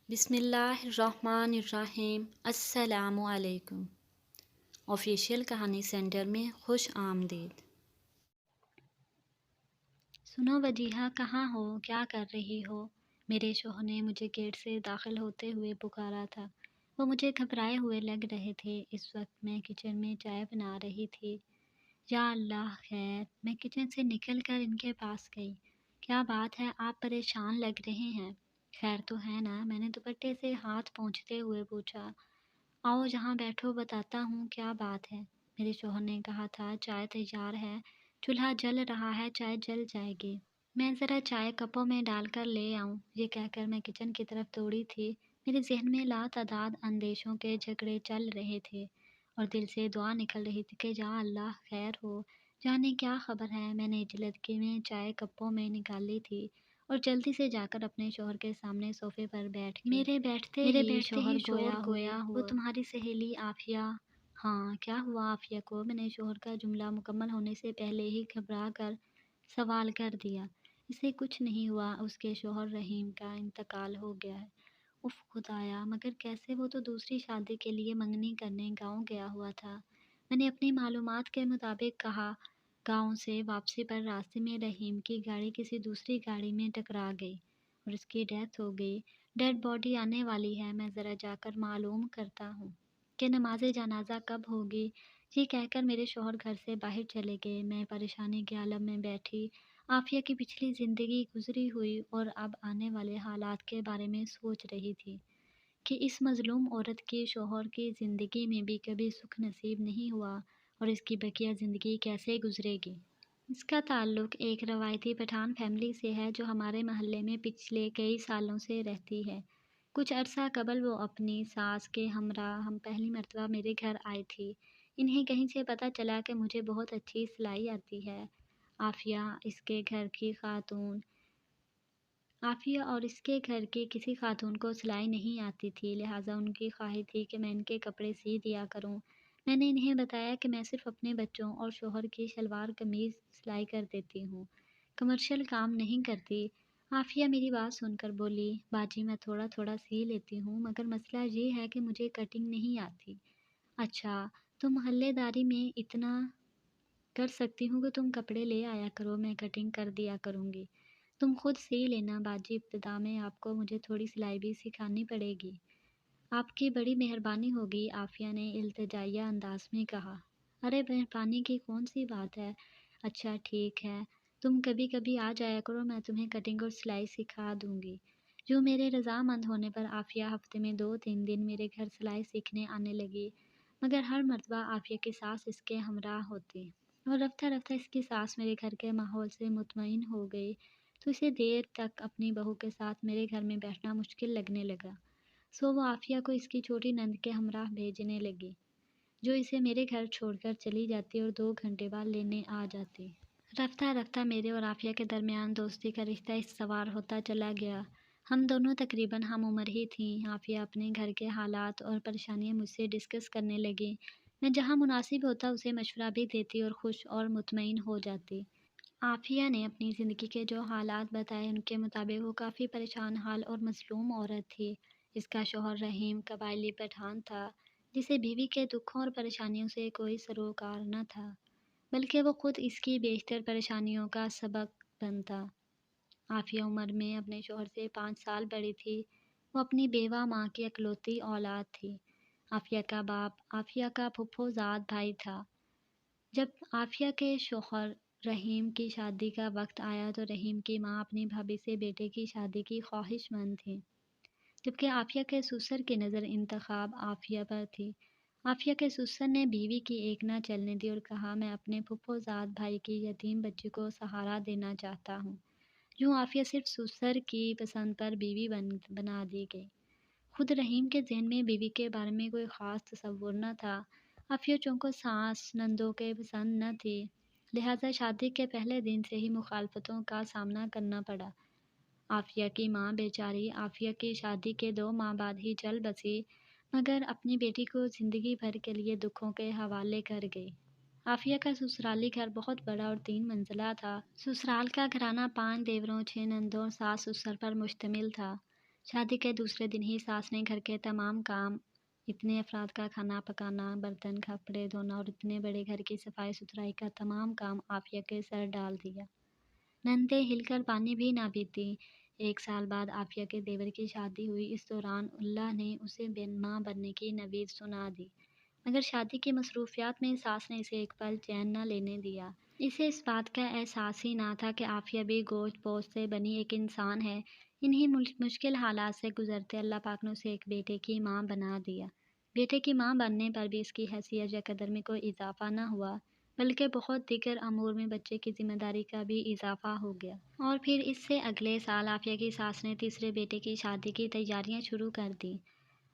بسم اللہ الرحمن الرحیم۔ السلام علیکم۔ آفیشیل کہانی سینٹر میں خوش آمدید۔ سنو وجیہہ، کہاں ہو؟ کیا کر رہی ہو؟ میرے شوہر نے مجھے گیٹ سے داخل ہوتے ہوئے پکارا تھا۔ وہ مجھے گھبرائے ہوئے لگ رہے تھے۔ اس وقت میں کچن میں چائے بنا رہی تھی۔ یا اللہ خیر! میں کچن سے نکل کر ان کے پاس گئی۔ کیا بات ہے، آپ پریشان لگ رہے ہیں؟ خیر تو ہے نا؟ میں نے دوپٹے سے ہاتھ پونچھتے ہوئے پوچھا۔ آؤ جہاں بیٹھو، بتاتا ہوں کیا بات ہے۔ میرے شوہر نے کہا تھا چائے تیار ہے، چولہا جل رہا ہے، چائے جل جائے گی، میں ذرا چائے کپوں میں ڈال کر لے آؤں۔ یہ کہہ کر میں کچن کی طرف دوڑی تھی۔ میرے ذہن میں لاتعداد اندیشوں کے جھگڑے چل رہے تھے اور دل سے دعا نکل رہی تھی کہ یا اللہ خیر ہو، جانے کیا خبر ہے۔ میں نے جلدی میں چائے کپوں میں نکال لی تھی اور جلدی سے جا کر اپنے شوہر کے سامنے صوفے پر بیٹھ گئی۔ میرے بیٹھتے ہی شوہر گویا ہوا، وہ تمہاری سہیلی عافیہ؟ ہاں، کیا ہوا عافیہ کو؟ میں نے شوہر کا جملہ مکمل ہونے سے پہلے ہی گھبرا کر سوال کر دیا۔ اسے کچھ نہیں ہوا، اس کے شوہر رحیم کا انتقال ہو گیا ہے۔ اف خدایا، مگر کیسے؟ وہ تو دوسری شادی کے لیے منگنی کرنے گاؤں گیا ہوا تھا۔ میں نے اپنی معلومات کے مطابق کہا۔ گاؤں سے واپسی پر راستے میں رحیم کی گاڑی کسی دوسری گاڑی میں ٹکرا گئی اور اس کی ڈیتھ ہو گئی۔ ڈیڈ باڈی آنے والی ہے، میں ذرا جا کر معلوم کرتا ہوں کہ نماز جنازہ کب ہوگی۔ یہ کہہ کر میرے شوہر گھر سے باہر چلے گئے۔ میں پریشانی کے عالم میں بیٹھی عافیہ کی پچھلی زندگی گزری ہوئی اور اب آنے والے حالات کے بارے میں سوچ رہی تھی کہ اس مظلوم عورت کی شوہر کی زندگی میں بھی کبھی سکھ نصیب نہیں ہوا اور اس کی بقیہ زندگی کیسے گزرے گی۔ اس کا تعلق ایک روایتی پٹھان فیملی سے ہے جو ہمارے محلے میں پچھلے کئی سالوں سے رہتی ہے۔ کچھ عرصہ قبل وہ اپنی ساس کے ہمراہ ہم پہلی مرتبہ میرے گھر آئی تھی۔ انہیں کہیں سے پتہ چلا کہ مجھے بہت اچھی سلائی آتی ہے۔ عافیہ اس کے گھر کی خاتون عافیہ اور اس کے گھر کی کسی خاتون کو سلائی نہیں آتی تھی، لہٰذا ان کی خواہش تھی کہ میں ان کے کپڑے سی دیا کروں۔ میں نے انہیں بتایا کہ میں صرف اپنے بچوں اور شوہر کی شلوار قمیض سلائی کر دیتی ہوں، کمرشل کام نہیں کرتی۔ عافیہ میری بات سن کر بولی، باجی میں تھوڑا تھوڑا سی لیتی ہوں، مگر مسئلہ یہ ہے کہ مجھے کٹنگ نہیں آتی۔ اچھا، تو محلے داری میں اتنا کر سکتی ہوں کہ تم کپڑے لے آیا کرو، میں کٹنگ کر دیا کروں گی، تم خود سی لینا۔ باجی ابتدا میں آپ کو مجھے تھوڑی سلائی بھی سکھانی پڑے گی، آپ کی بڑی مہربانی ہوگی، عافیہ نے التجائیہ انداز میں کہا۔ ارے مہربانی کی کون سی بات ہے، اچھا ٹھیک ہے، تم کبھی کبھی آ جایا کرو، میں تمہیں کٹنگ اور سلائی سکھا دوں گی۔ جو میرے رضامند ہونے پر عافیہ ہفتے میں 2-3 دن میرے گھر سلائی سیکھنے آنے لگی، مگر ہر مرتبہ عافیہ کی ساس اس کے ہمراہ ہوتی اور رفتہ رفتہ اس کی ساس میرے گھر کے ماحول سے مطمئن ہو گئی تو اسے دیر تک اپنی بہو کے ساتھ میرے گھر میں بیٹھنا مشکل لگنے لگا۔ سو وہ عافیہ کو اس کی چھوٹی نند کے ہمراہ بھیجنے لگی، جو اسے میرے گھر چھوڑ کر چلی جاتی اور 2 گھنٹے بعد لینے آ جاتی۔ رفتہ رفتہ میرے اور عافیہ کے درمیان دوستی کا رشتہ استوار ہوتا چلا گیا۔ ہم دونوں تقریباً ہم عمر ہی تھیں۔ عافیہ اپنے گھر کے حالات اور پریشانیاں مجھ سے ڈسکس کرنے لگی۔ میں جہاں مناسب ہوتا اسے مشورہ بھی دیتی اور خوش اور مطمئن ہو جاتی۔ عافیہ نے اپنی زندگی کے جو حالات بتائے ان کے مطابق وہ کافی پریشان حال اور مظلوم عورت تھی۔ اس کا شوہر رحیم قبائلی پٹھان تھا جسے بیوی کے دکھوں اور پریشانیوں سے کوئی سروکار نہ تھا، بلکہ وہ خود اس کی بیشتر پریشانیوں کا سبب بنتا۔ عافیہ عمر میں اپنے شوہر سے 5 سال بڑی تھی۔ وہ اپنی بیوہ ماں کی اکلوتی اولاد تھی۔ عافیہ کا باپ عافیہ کا پھپھو زاد بھائی تھا۔ جب عافیہ کے شوہر رحیم کی شادی کا وقت آیا تو رحیم کی ماں اپنی بھابھی سے بیٹے کی شادی کی خواہش مند تھی، جبکہ عافیہ کے سسر کی نظر انتخاب عافیہ پر تھی۔ عافیہ کے سسر نے بیوی کی ایک نہ چلنے دی اور کہا، میں اپنے پھپھو زاد بھائی کی یتیم بچی کو سہارا دینا چاہتا ہوں۔ یوں عافیہ صرف سسر کی پسند پر بیوی بنا دی گئی۔ خود رحیم کے ذہن میں بیوی کے بارے میں کوئی خاص تصور نہ تھا۔ عافیہ چونکہ ساس نندوں کے پسند نہ تھی، لہٰذا شادی کے پہلے دن سے ہی مخالفتوں کا سامنا کرنا پڑا۔ عافیہ کی ماں بیچاری عافیہ کی شادی کے 2 ماہ بعد ہی چل بسی، مگر اپنی بیٹی کو زندگی بھر کے لیے دکھوں کے حوالے کر گئی۔ عافیہ کا سسرالی گھر بہت بڑا اور 3 منزلہ تھا۔ سسرال کا گھرانہ 5 دیوروں، 6 نندوں اور 7 سسر پر مشتمل تھا۔ شادی کے دوسرے دن ہی ساس نے گھر کے تمام کام، اتنے افراد کا کھانا پکانا، برتن کپڑے دھونا اور اتنے بڑے گھر کی صفائی ستھرائی کا تمام کام عافیہ کے سر ڈال دیا۔ نندے ہل کر پانی بھی نہ پیتی۔ 1 سال بعد عافیہ کے دیور کی شادی ہوئی۔ اس دوران اللہ نے اسے ماں بننے کی نوید سنا دی، مگر شادی کی مصروفیات میں ساس نے اسے ایک پل چین نہ لینے دیا۔ اسے اس بات کا احساس ہی نہ تھا کہ عافیہ بھی گوشت پوست سے بنی ایک انسان ہے۔ انہی مشکل حالات سے گزرتے اللہ پاک نے اسے ایک بیٹے کی ماں بنا دیا۔ بیٹے کی ماں بننے پر بھی اس کی حیثیت یا قدر میں کوئی اضافہ نہ ہوا، بلکہ بہت دیگر امور میں بچے کی ذمہ داری کا بھی اضافہ ہو گیا۔ اور پھر اس سے اگلے سال عافیہ کی ساس نے تیسرے بیٹے کی شادی کی تیاریاں شروع کر دیں۔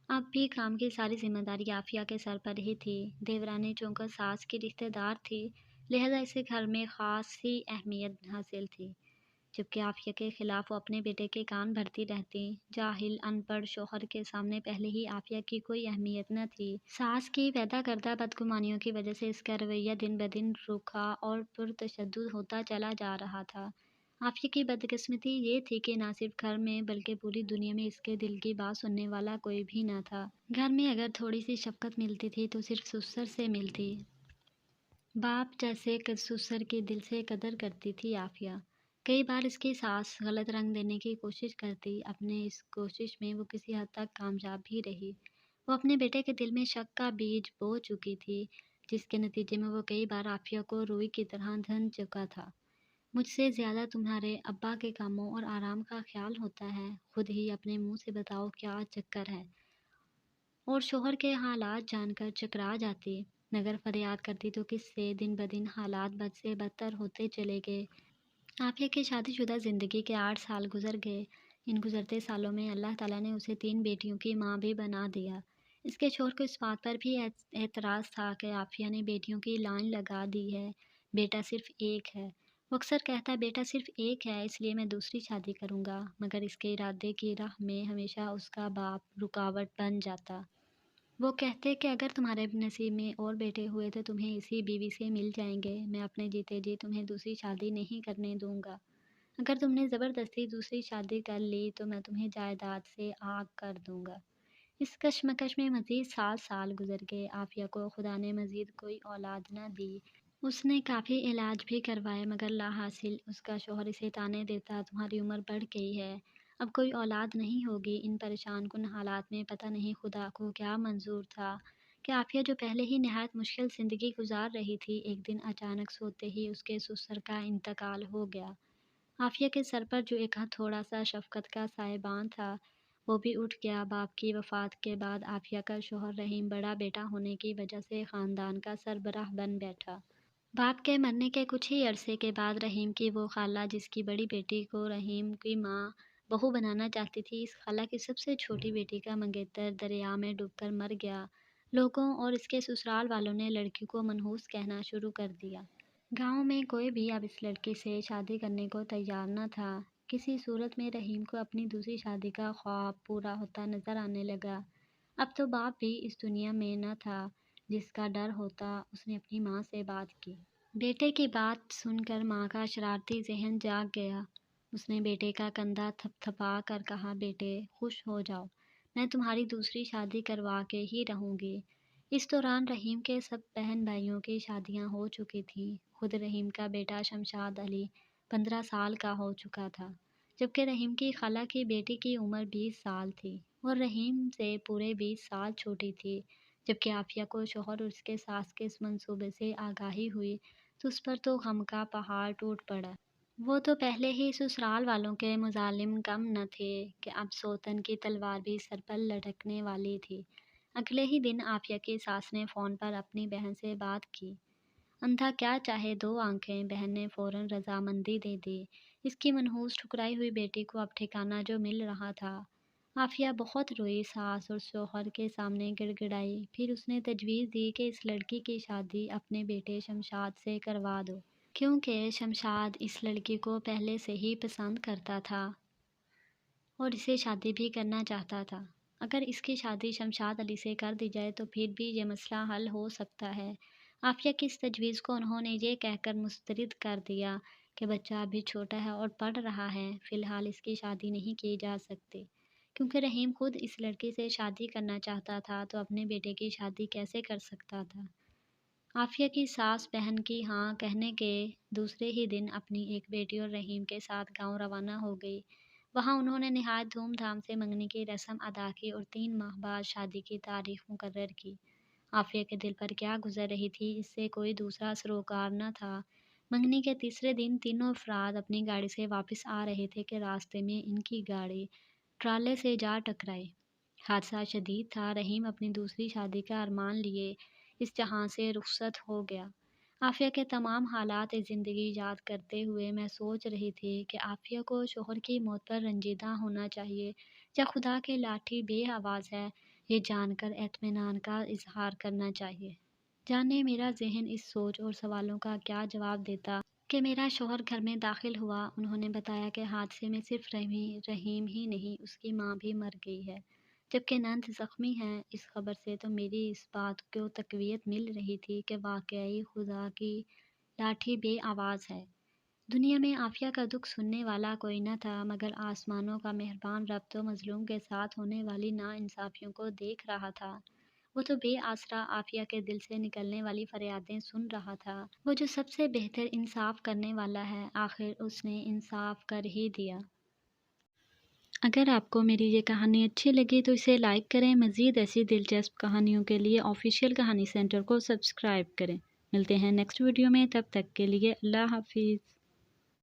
اب بھی کام کی ساری ذمہ داری عافیہ کے سر پر ہی تھی۔ دیورانی چونکہ ساس کی رشتہ دار تھی، لہذا اسے گھر میں خاصی اہمیت حاصل تھی، جبکہ عافیہ کے خلاف وہ اپنے بیٹے کے کان بھرتی رہتی۔ جاہل ان پڑھ شوہر کے سامنے پہلے ہی عافیہ کی کوئی اہمیت نہ تھی۔ ساس کی پیدا کردہ بدگمانیوں کی وجہ سے اس کا رویہ دن بدن رکھا اور پرتشدد ہوتا چلا جا رہا تھا۔ عافیہ کی بدقسمتی یہ تھی کہ نہ صرف گھر میں بلکہ پوری دنیا میں اس کے دل کی بات سننے والا کوئی بھی نہ تھا۔ گھر میں اگر تھوڑی سی شفقت ملتی تھی تو صرف سسر سے ملتی۔ باپ جیسے سسر کی دل سے قدر کرتی تھی عافیہ۔ کئی بار اس کی ساس غلط رنگ دینے کی کوشش کرتی، اپنے اس کوشش میں وہ کسی حد تک کامیاب بھی رہی۔ وہ اپنے بیٹے کے دل میں شک کا بیج بو چکی تھی، جس کے نتیجے میں وہ کئی بار عافیہ کو روئی کی طرح دھن چکا تھا۔ مجھ سے زیادہ تمہارے ابا کے کاموں اور آرام کا خیال ہوتا ہے، خود ہی اپنے منہ سے بتاؤ کیا چکر ہے۔ اور شوہر کے حالات جان کر چکرا جاتی۔ مگر فریاد کرتی تو کس سے، دن بدن حالات بد سے بدتر ہوتے چلے گئے۔ عافیہ کی شادی شدہ زندگی کے 8 سال گزر گئے۔ ان گزرتے سالوں میں اللہ تعالیٰ نے اسے 3 بیٹیوں کی ماں بھی بنا دیا۔ اس کے شوہر کو اس بات پر بھی اعتراض تھا کہ عافیہ نے بیٹیوں کی لائن لگا دی ہے، بیٹا صرف ایک ہے۔ وہ اکثر کہتا بیٹا صرف ایک ہے اس لیے میں دوسری شادی کروں گا، مگر اس کے ارادے کی راہ میں ہمیشہ اس کا باپ رکاوٹ بن جاتا۔ وہ کہتے کہ اگر تمہارے نصیب میں اور بیٹے ہوئے تو تمہیں اسی بیوی سے مل جائیں گے، میں اپنے جیتے جی تمہیں دوسری شادی نہیں کرنے دوں گا۔ اگر تم نے زبردستی دوسری شادی کر لی تو میں تمہیں جائیداد سے آگ کر دوں گا۔ اس کشمکش میں مزید 7 سال گزر گئے۔ عافیہ کو خدا نے مزید کوئی اولاد نہ دی۔ اس نے کافی علاج بھی کروائے مگر لا حاصل۔ اس کا شوہر اسے طعنے دیتا، تمہاری عمر بڑھ گئی ہے، اب کوئی اولاد نہیں ہوگی۔ ان پریشان کن حالات میں پتہ نہیں خدا کو کیا منظور تھا کہ عافیہ جو پہلے ہی نہایت مشکل زندگی گزار رہی تھی، ایک دن اچانک سوتے ہی اس کے سسر کا انتقال ہو گیا۔ عافیہ کے سر پر جو ایک تھوڑا سا شفقت کا سایبان تھا وہ بھی اٹھ گیا۔ باپ کی وفات کے بعد عافیہ کا شوہر رحیم بڑا بیٹا ہونے کی وجہ سے خاندان کا سربراہ بن بیٹھا۔ باپ کے مرنے کے کچھ ہی عرصے کے بعد رحیم کی وہ خالہ جس کی بڑی بیٹی کو رحیم کی ماں بہو بنانا چاہتی تھی، اس خالہ کی سب سے چھوٹی بیٹی کا منگیتر دریا میں ڈوب کر مر گیا۔ لوگوں اور اس کے سسرال والوں نے لڑکی کو منحوس کہنا شروع کر دیا۔ گاؤں میں کوئی بھی اب اس لڑکی سے شادی کرنے کو تیار نہ تھا۔ کسی صورت میں رحیم کو اپنی دوسری شادی کا خواب پورا ہوتا نظر آنے لگا۔ اب تو باپ بھی اس دنیا میں نہ تھا جس کا ڈر ہوتا۔ اس نے اپنی ماں سے بات کی۔ بیٹے کی بات سن کر ماں کا شرارتی ذہن جاگ گیا۔ اس نے بیٹے کا کندھا تھپ تھپا کر کہا، بیٹے خوش ہو جاؤ، میں تمہاری دوسری شادی کروا کے ہی رہوں گی۔ اس دوران رحیم کے سب بہن بھائیوں کی شادیاں ہو چکی تھیں۔ خود رحیم کا بیٹا شمشاد علی 15 سال کا ہو چکا تھا، جبکہ رحیم کی خالہ کی بیٹی کی عمر 20 سال تھی اور رحیم سے پورے 20 سال چھوٹی تھی۔ جبکہ عافیہ کو شوہر اور اس کے ساس کے اس منصوبے سے آگاہی ہوئی تو اس پر تو غم کا پہاڑ ٹوٹ پڑا۔ وہ تو پہلے ہی سسرال والوں کے مظالم کم نہ تھے کہ اب سوتن کی تلوار بھی سر پر لٹکنے والی تھی۔ اگلے ہی دن عافیہ کی ساس نے فون پر اپنی بہن سے بات کی۔ اندھا کیا چاہے 2 آنکھیں، بہن نے فوراً رضامندی دے دی۔ اس کی منحوس ٹھکرائی ہوئی بیٹی کو اب ٹھکانہ جو مل رہا تھا۔ عافیہ بہت روئی، ساس اور شوہر کے سامنے گڑ گڑائی، پھر اس نے تجویز دی کہ اس لڑکی کی شادی اپنے بیٹے شمشاد سے کروا دو، کیونکہ شمشاد اس لڑکی کو پہلے سے ہی پسند کرتا تھا اور اسے شادی بھی کرنا چاہتا تھا۔ اگر اس کی شادی شمشاد علی سے کر دی جائے تو پھر بھی یہ مسئلہ حل ہو سکتا ہے۔ عافیہ کی اس تجویز کو انہوں نے یہ کہہ کر مسترد کر دیا کہ بچہ ابھی چھوٹا ہے اور پڑھ رہا ہے، فی الحال اس کی شادی نہیں کی جا سکتی، کیونکہ رحیم خود اس لڑکی سے شادی کرنا چاہتا تھا تو اپنے بیٹے کی شادی کیسے کر سکتا تھا۔ عافیہ کی ساس بہن کی ہاں کہنے کے دوسرے ہی دن اپنی ایک بیٹی اور رحیم کے ساتھ گاؤں روانہ ہو گئی۔ وہاں انہوں نے نہایت دھوم دھام سے منگنی کی رسم ادا کی اور 3 ماہ بعد شادی کی تاریخ مقرر کی۔ عافیہ کے دل پر کیا گزر رہی تھی اس سے کوئی دوسرا سروکار نہ تھا۔ منگنی کے تیسرے دن تینوں افراد اپنی گاڑی سے واپس آ رہے تھے کہ راستے میں ان کی گاڑی ٹرالے سے جا ٹکرائی۔ حادثہ شدید تھا۔ رحیم اپنی دوسری شادی کا ارمان لیے اس جہاں سے رخصت ہو گیا۔ عافیہ کے تمام حالات زندگی یاد کرتے ہوئے میں سوچ رہی تھی کہ عافیہ کو شوہر کی موت پر رنجیدہ ہونا چاہیے یا خدا کی لاٹھی بے آواز ہے یہ جان کر اطمینان کا اظہار کرنا چاہیے۔ جانے میرا ذہن اس سوچ اور سوالوں کا کیا جواب دیتا کہ میرا شوہر گھر میں داخل ہوا۔ انہوں نے بتایا کہ حادثے میں صرف رحیم ہی نہیں اس کی ماں بھی مر گئی ہے جبکہ نند زخمی ہیں۔ اس خبر سے تو میری اس بات کو تقویت مل رہی تھی کہ واقعی خدا کی لاٹھی بے آواز ہے۔ دنیا میں عافیہ کا دکھ سننے والا کوئی نہ تھا مگر آسمانوں کا مہربان رب تو مظلوم کے ساتھ ہونے والی ناانصافیوں کو دیکھ رہا تھا۔ وہ تو بے آسرا عافیہ کے دل سے نکلنے والی فریادیں سن رہا تھا۔ وہ جو سب سے بہتر انصاف کرنے والا ہے آخر اس نے انصاف کر ہی دیا۔ اگر آپ کو میری یہ کہانی اچھی لگی تو اسے لائک کریں۔ مزید ایسی دلچسپ کہانیوں کے لیے آفیشیل کہانی سینٹر کو سبسکرائب کریں۔ ملتے ہیں نیکسٹ ویڈیو میں، تب تک کے لیے اللہ حافظ۔